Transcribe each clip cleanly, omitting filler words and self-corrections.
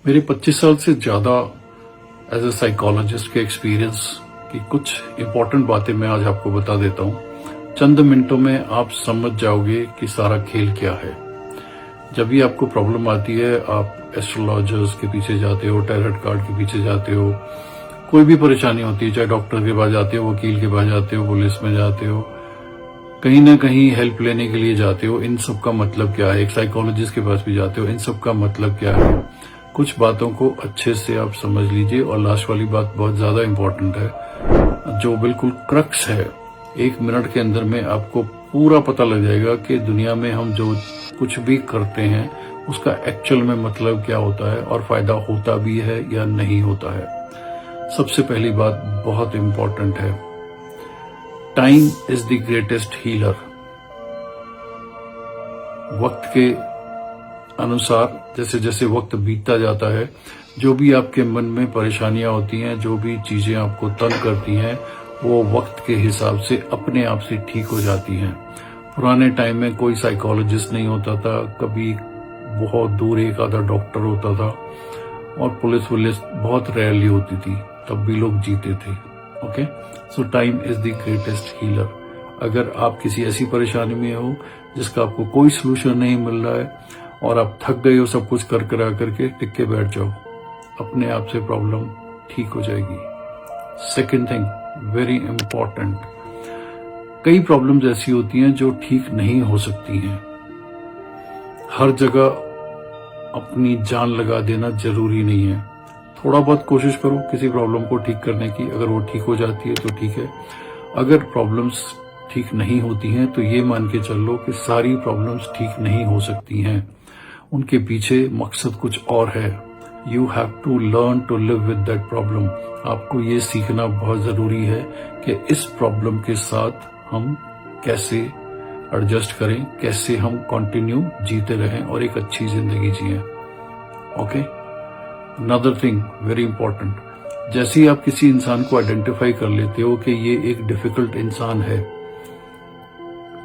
मेरे 25 साल से ज्यादा एज ए साइकोलॉजिस्ट के एक्सपीरियंस की कुछ इंपॉर्टेंट बातें मैं आज आपको बता देता हूँ। चंद मिनटों में आप समझ जाओगे कि सारा खेल क्या है। जब भी आपको प्रॉब्लम आती है, आप एस्ट्रोलॉजर्स के पीछे जाते हो, टैरोट कार्ड के पीछे जाते हो, कोई भी परेशानी होती है, चाहे डॉक्टर के पास जाते हो, वकील के पास जाते हो, पुलिस में जाते हो, कहीं ना कहीं हेल्प लेने के लिए जाते हो। इन सब का मतलब क्या है? एक साइकोलॉजिस्ट के पास भी जाते हो, इन सब का मतलब क्या है? कुछ बातों को अच्छे से आप समझ लीजिए। और लास्ट वाली बात बहुत ज्यादा इंपॉर्टेंट है, जो बिल्कुल क्रक्स है। 1 मिनट के अंदर में आपको पूरा पता लग जाएगा कि दुनिया में हम जो कुछ भी करते हैं उसका एक्चुअल में मतलब क्या होता है और फायदा होता भी है या नहीं होता है। सबसे पहली बात बहुत इंपॉर्टेंट है, time is the greatest healer. वक्त के अनुसार जैसे जैसे वक्त बीतता जाता है, जो भी आपके मन में परेशानियां होती हैं, जो भी चीजें आपको तंग करती हैं, वो वक्त के हिसाब से अपने आप से ठीक हो जाती हैं। पुराने टाइम में कोई साइकोलॉजिस्ट नहीं होता था, कभी बहुत दूर एक आधा डॉक्टर होता था, और पुलिस बहुत रेयरली होती थी, तब भी लोग जीते थे। Okay, so time is the greatest healer. अगर आप किसी ऐसी परेशानी में हो जिसका आपको कोई सोल्यूशन नहीं मिल रहा है और आप थक गए हो सब कुछ कर करा करके, टिक के बैठ जाओ, अपने आप से प्रॉब्लम ठीक हो जाएगी। सेकेंड थिंग, वेरी इंपॉर्टेंट, कई प्रॉब्लम्स ऐसी होती हैं जो ठीक नहीं हो सकती हैं। हर जगह अपनी जान लगा देना जरूरी नहीं है। थोड़ा बहुत कोशिश करो किसी प्रॉब्लम को ठीक करने की, अगर वो ठीक हो जाती है तो ठीक है। अगर प्रॉब्लम्स ठीक नहीं होती हैं तो ये मान के चल लो कि सारी प्रॉब्लम्स ठीक नहीं हो सकती हैं, उनके पीछे मकसद कुछ और है। You have to learn to live with that problem. आपको ये सीखना बहुत जरूरी है कि इस प्रॉब्लम के साथ हम कैसे एडजस्ट करें, कैसे हम कंटिन्यू जीते रहें और एक अच्छी जिंदगी जिएं। Okay, another thing very important, जैसे ही आप किसी इंसान को आइडेंटिफाई कर लेते हो कि ये एक डिफिकल्ट इंसान है,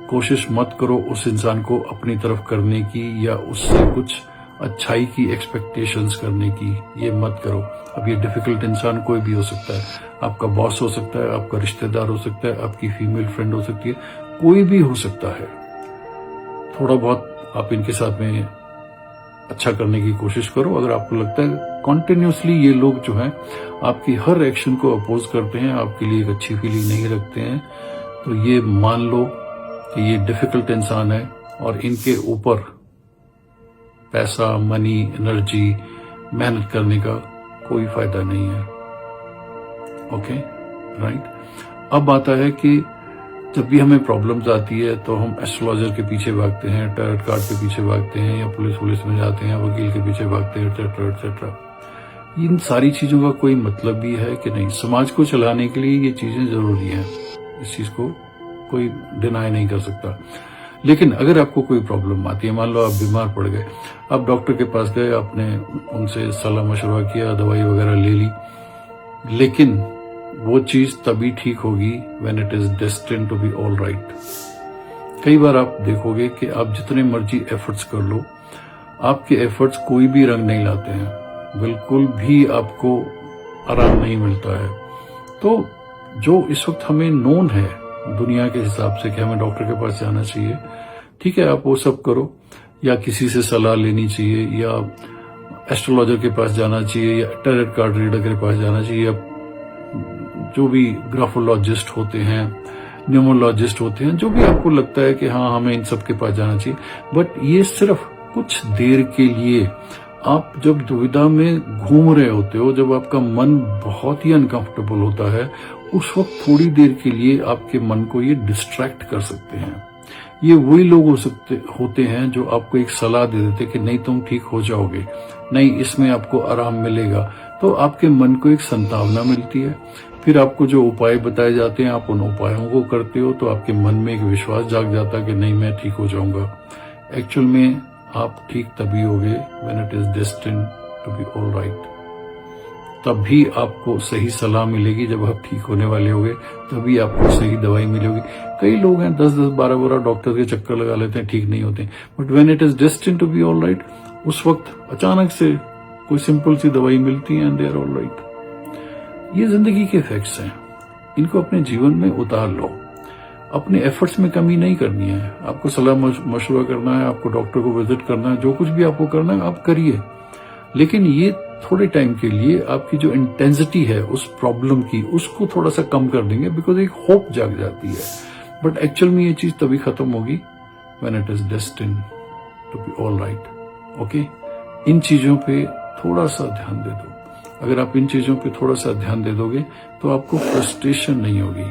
कोशिश मत करो उस इंसान को अपनी तरफ करने की या उससे कुछ अच्छाई की एक्सपेक्टेशंस करने की। ये मत करो। अब ये डिफिकल्ट इंसान कोई भी हो सकता है, आपका बॉस हो सकता है, आपका रिश्तेदार हो सकता है, आपकी फीमेल फ्रेंड हो सकती है, कोई भी हो सकता है। थोड़ा बहुत आप इनके साथ में अच्छा करने की कोशिश करो। अगर आपको लगता है कॉन्टिन्यूसली ये लोग जो हैं आपकी हर एक्शन को अपोज करते हैं, आपके लिए एक अच्छी फीलिंग नहीं रखते हैं, तो ये मान लो कि ये डिफिकल्ट इंसान है और इनके ऊपर पैसा, मनी, एनर्जी, मेहनत करने का कोई फायदा नहीं है। Okay, right. अब आता है कि जब भी हमें प्रॉब्लम्स आती है तो हम एस्ट्रोलॉजर के पीछे भागते हैं, टैरोट कार्ड के पीछे भागते हैं, या पुलिस में जाते हैं, वकील के पीछे भागते हैं, एटसेट्रा एटसेट्रा। इन सारी चीजों का कोई मतलब भी है कि नहीं? समाज को चलाने के लिए ये चीजें जरूरी हैं, इस चीज को कोई डिनाई नहीं कर सकता। लेकिन अगर आपको कोई प्रॉब्लम आती है, मान लो आप बीमार पड़ गए, आप डॉक्टर के पास गए, आपने उनसे सलाह मशवरा किया, दवाई वगैरह ले ली, लेकिन वो चीज तभी ठीक होगी when it is destined to be all right. कई बार आप देखोगे कि आप जितने मर्जी एफर्ट्स कर लो, आपके एफर्ट्स कोई भी रंग नहीं लाते हैं, बिल्कुल भी आपको आराम नहीं मिलता है। तो जो इस वक्त हमें नोन है दुनिया के हिसाब से कि हमें डॉक्टर के पास जाना चाहिए, ठीक है, आप वो सब करो, या किसी से सलाह लेनी चाहिए, या एस्ट्रोलॉजर के पास जाना चाहिए, या टैरोट कार्ड रीडर के पास जाना चाहिए, या जो भी ग्राफोलॉजिस्ट होते हैं, न्यूमरोलॉजिस्ट होते हैं, जो भी आपको लगता है कि हाँ हमें इन सब के पास जाना चाहिए। बट ये सिर्फ कुछ देर के लिए, आप जब दुविधा में घूम रहे होते हो, जब आपका मन बहुत ही अनकंफर्टेबल होता है, उस वक्त थोड़ी देर के लिए आपके मन को ये डिस्ट्रैक्ट कर सकते हैं। ये वही लोग होते हैं जो आपको एक सलाह दे देते कि नहीं तुम ठीक हो जाओगे, नहीं इसमें आपको आराम मिलेगा, तो आपके मन को एक संभावना मिलती है। फिर आपको जो उपाय बताए जाते हैं, आप उन उपायों को करते हो, तो आपके मन में एक विश्वास जाग जाता है कि नहीं मैं ठीक हो जाऊंगा। एक्चुअल में आप ठीक तभी होगे when it is destined to be all right. तभी आपको सही सलाह मिलेगी। जब आप ठीक होने वाले होगे तभी आपको सही दवाई मिलेगी। कई लोग हैं 10-10, 12-12 डॉक्टर के चक्कर लगा लेते हैं, ठीक नहीं होते, but when it is destined to be all right, उस वक्त अचानक से कोई सिंपल सी दवाई मिलती है and they are all right. ये जिंदगी के फैक्ट्स हैं, इनको अपने जीवन में उतार लो। अपने एफर्ट्स में कमी नहीं करनी है। आपको सलाह मशवरा करना है, आपको डॉक्टर को विजिट करना है, जो कुछ भी आपको करना है आप करिए, लेकिन ये थोड़े टाइम के लिए आपकी जो इंटेंसिटी है उस प्रॉब्लम की, उसको थोड़ा सा कम कर देंगे, बिकॉज एक होप जाग जाती है। बट एक्चुअल में ये चीज तभी खत्म होगी when it is destined to be all right. Okay, इन चीजों पे थोड़ा सा ध्यान दे दो। अगर आप इन चीजों पे थोड़ा सा ध्यान दे दोगे तो आपको फ्रस्ट्रेशन नहीं होगी,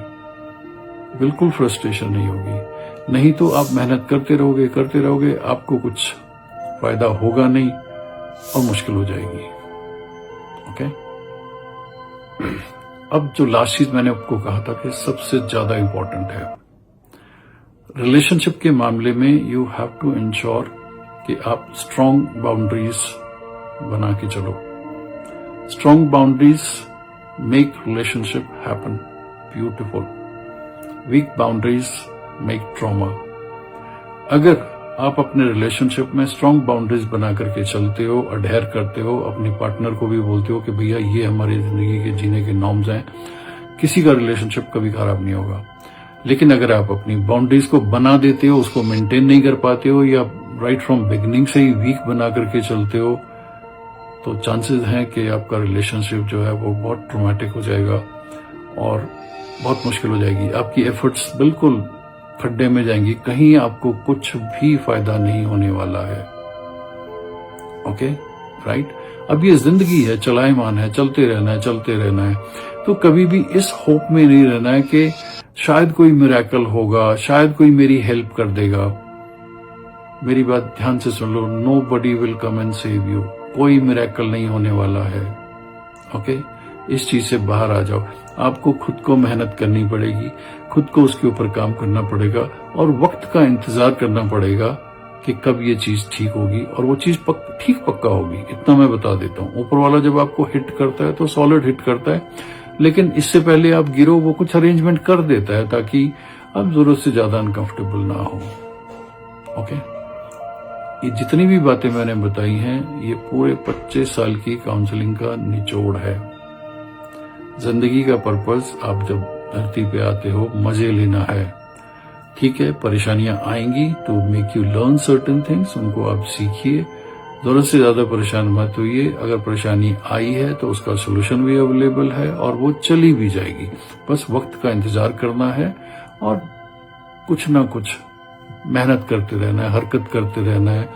बिल्कुल फ्रस्ट्रेशन नहीं होगी। नहीं तो आप मेहनत करते रहोगे, आपको कुछ फायदा होगा नहीं और मुश्किल हो जाएगी। ओके, अब जो लास्ट चीज मैंने आपको कहा था कि सबसे ज्यादा इंपॉर्टेंट है रिलेशनशिप के मामले में, यू हैव टू इंश्योर कि आप स्ट्रांग बाउंड्रीज बना के चलो। Strong boundaries make relationship happen beautiful, weak boundaries make trauma. अगर आप अपने रिलेशनशिप में स्ट्रांग बाउंड्रीज बना करके चलते हो, अडहेयर करते हो, अपने पार्टनर को भी बोलते हो कि भैया ये हमारी जिंदगी के जीने के नॉर्म्स हैं, किसी का रिलेशनशिप कभी खराब नहीं होगा। लेकिन अगर आप अपनी बाउंड्रीज को बना देते हो, उसको मेंटेन नहीं कर पाते हो, या राइट फ्रॉम बिगिनिंग से ही वीक बना करके चलते हो, तो चांसेस हैं कि आपका रिलेशनशिप जो है वो बहुत ट्रॉमेटिक हो जाएगा और बहुत मुश्किल हो जाएगी। आपकी एफर्ट्स बिल्कुल खड्डे में जाएंगी, कहीं आपको कुछ भी फायदा नहीं होने वाला है। Okay, right. अब ये जिंदगी है, चलायमान है, चलते रहना है। तो कभी भी इस होप में नहीं रहना है कि शायद कोई मिरेकल होगा, शायद कोई मेरी हेल्प कर देगा। मेरी बात ध्यान से सुन लो, nobody will come and save you. कोई मिरेकल नहीं होने वाला है। ओके, इस चीज से बाहर आ जाओ। आपको खुद को मेहनत करनी पड़ेगी, खुद को उसके ऊपर काम करना पड़ेगा और वक्त का इंतजार करना पड़ेगा कि कब ये चीज ठीक होगी, और वो चीज ठीक पक्का होगी। इतना मैं बता देता हूँ, ऊपर वाला जब आपको हिट करता है तो सॉलिड हिट करता है, लेकिन इससे पहले आप गिरो वो कुछ अरेंजमेंट कर देता है ताकि आप जरूरत से ज्यादा अनकंफर्टेबल ना हो। ओके, ये जितनी भी बातें मैंने बताई हैं ये पूरे 25 साल की काउंसलिंग का निचोड़ है। जिंदगी का पर्पस, आप जब धरती पे आते हो मजे लेना है। ठीक है, परेशानियां आएंगी to make you learn certain things, उनको आप सीखिए। जरूरत से ज्यादा परेशान मत होइए। अगर परेशानी आई है तो उसका सोल्यूशन भी अवेलेबल है और वो चली भी जाएगी। बस वक्त का इंतजार करना है और कुछ ना कुछ मेहनत करते रहना है, हरकत करते रहना है।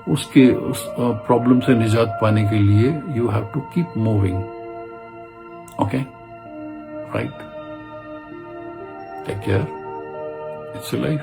उस प्रॉब्लम से निजात पाने के लिए you have to keep moving. Okay, right, take care, it's your life.